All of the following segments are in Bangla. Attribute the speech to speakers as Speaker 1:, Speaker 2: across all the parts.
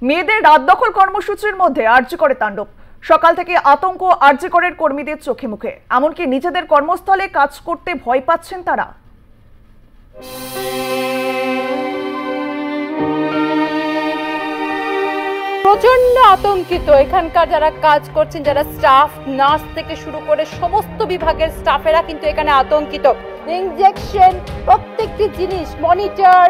Speaker 1: মেয়েদের রাত দখল কর্মসূচির মধ্যে আরজিকরের তাণ্ডব। সকাল থেকে আতঙ্ক আরজিকরের কর্মীদের চোখে মুখে, এমনকি নিজেদের কর্মস্থলে কাজ করতে ভয় পাচ্ছেন তারা।
Speaker 2: প্রচন্ড আতঙ্কিত এখানকার যারা কাজ করছেন, যারা স্টাফ, নার্স থেকে শুরু করে সমস্ত বিভাগের স্টাফেরা কিন্তু এখানে আতঙ্কিত। ইনজেকশন, প্রত্যেকটি জিনিস, মনিটর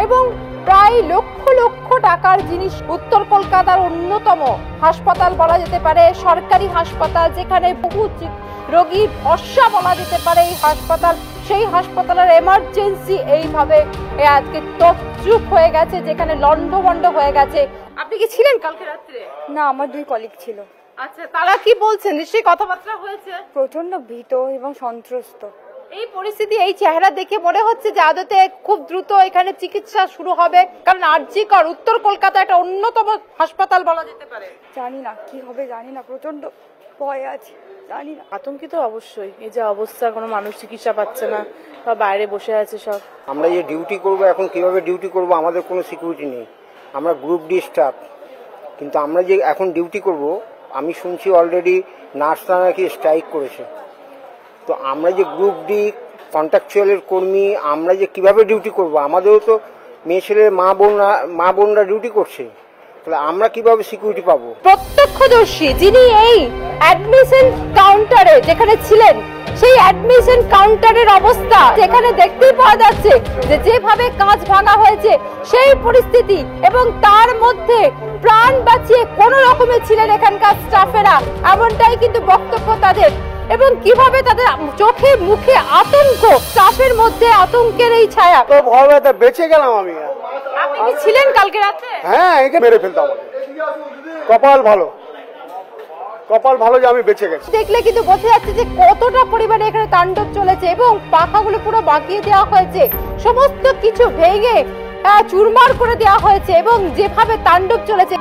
Speaker 2: এবং প্রায় লক্ষ লক্ষ টাকার জিনিস। উত্তর কলকাতার অন্যতম হাসপাতাল বলা যেতে পারে, সরকারি হাসপাতাল, যেখানে বহু রোগী ভরসা বলা যেতে পারে এই হাসপাতাল, সেই হাসপাতালের এমার্জেন্সি এইভাবে আজকে তছরূপ হয়ে গেছে, যেখানে লন্ডভন্ড হয়ে গেছে। আপনি কি ছিলেন কালকে রাত্রে?
Speaker 3: না, আমার দুই কলিগ ছিল।
Speaker 2: আচ্ছা, তারা কি বলছেন? নিশ্চয়ই কথাবার্তা হয়েছে।
Speaker 3: প্রচন্ড ভীত এবং সন্ত্রস্ত।
Speaker 2: এই পরিস্থিতি, এই চেহারা দেখে মনে হচ্ছে যে আদতে খুব দ্রুত এখানে চিকিৎসা শুরু হবে, কারণ আরজিকর উত্তর কলকাতা একটা অন্যতম হাসপাতাল বলা যেতে পারে।
Speaker 3: জানি না কি হবে, জানি না, প্রচন্ড ভয় আছে, জানি না।
Speaker 4: আতঙ্কিত অবশ্যই। এই যে অবস্থা, কোনো মানুষ চিকিৎসা পাচ্ছে না বা বাইরে বসে আছে সব।
Speaker 5: আমরা যে ডিউটি করব, এখন কিভাবে ডিউটি করব, আমাদের কোনো সিকিউরিটি নেই। আমরা গ্রুপ ডি স্টাফ, কিন্তু আমরা যে এখন ডিউটি করব, আমি শুনছি অলরেডি নার্সরা নাকি স্ট্রাইক করেছে। তো আমরা যে গ্রুপ ডি কন্ট্রাকচুয়ালের কর্মী, আমরা যে কিভাবে ডিউটি করব, আমাদেরও তো মেয়ে ছেলের মা বোনরা ডিউটি করছে, তাহলে আমরা কিভাবে সিকিউরিটি পাবো?
Speaker 2: প্রত্যক্ষদর্শী যিনি এই অ্যাডমিশন কাউন্টারে যেখানে ছিলেন, সেই অ্যাডমিশন কাউন্টারের অবস্থা যেখানে দেখতেই পাওয়া যাচ্ছে যে যেভাবে কাঁচ ভাঙা হয়েছে সেই পরিস্থিতি, এবং তার মধ্যে প্রাণ বাঁচিয়ে কোনো রকমে ছিলেন এখানকার স্টাফেরা, এমনটাই কিন্তু বক্তব্য তাদের। এবং কিভাবে তাদের চোখে মুখে আতঙ্ক, স্টাফের মধ্যে আতঙ্কের এই ছায়া।
Speaker 5: তো ভয় ব্যথা বেঁচে গেলাম আমি।
Speaker 2: আপনি কি ছিলেন কালকে রাতে?
Speaker 5: হ্যাঁ, একে মেরে ফেলতাম। কপাল ভালো যে আমি বেঁচে গেছি।
Speaker 2: দেখলে কিন্তু বোঝা যাচ্ছে যে কতটা পরিমাণে এখানে তাণ্ডব চলেছে, এবং পাখাগুলো পুরো বাঁকিয়ে দেওয়া হয়েছে, সমস্ত কিছু ভেঙে চুরমার করে দেওয়া হয়েছে, এবং যেভাবে তাণ্ডব চলেছে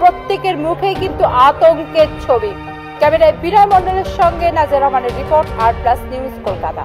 Speaker 2: প্রত্যেকের মুখে কিন্তু আতঙ্কের ছবি। ক্যামেরায় বিনয় মণ্ডলের সঙ্গে নাজের রহমানের রিপোর্ট, আর প্লাস নিউজ, কলকাতা।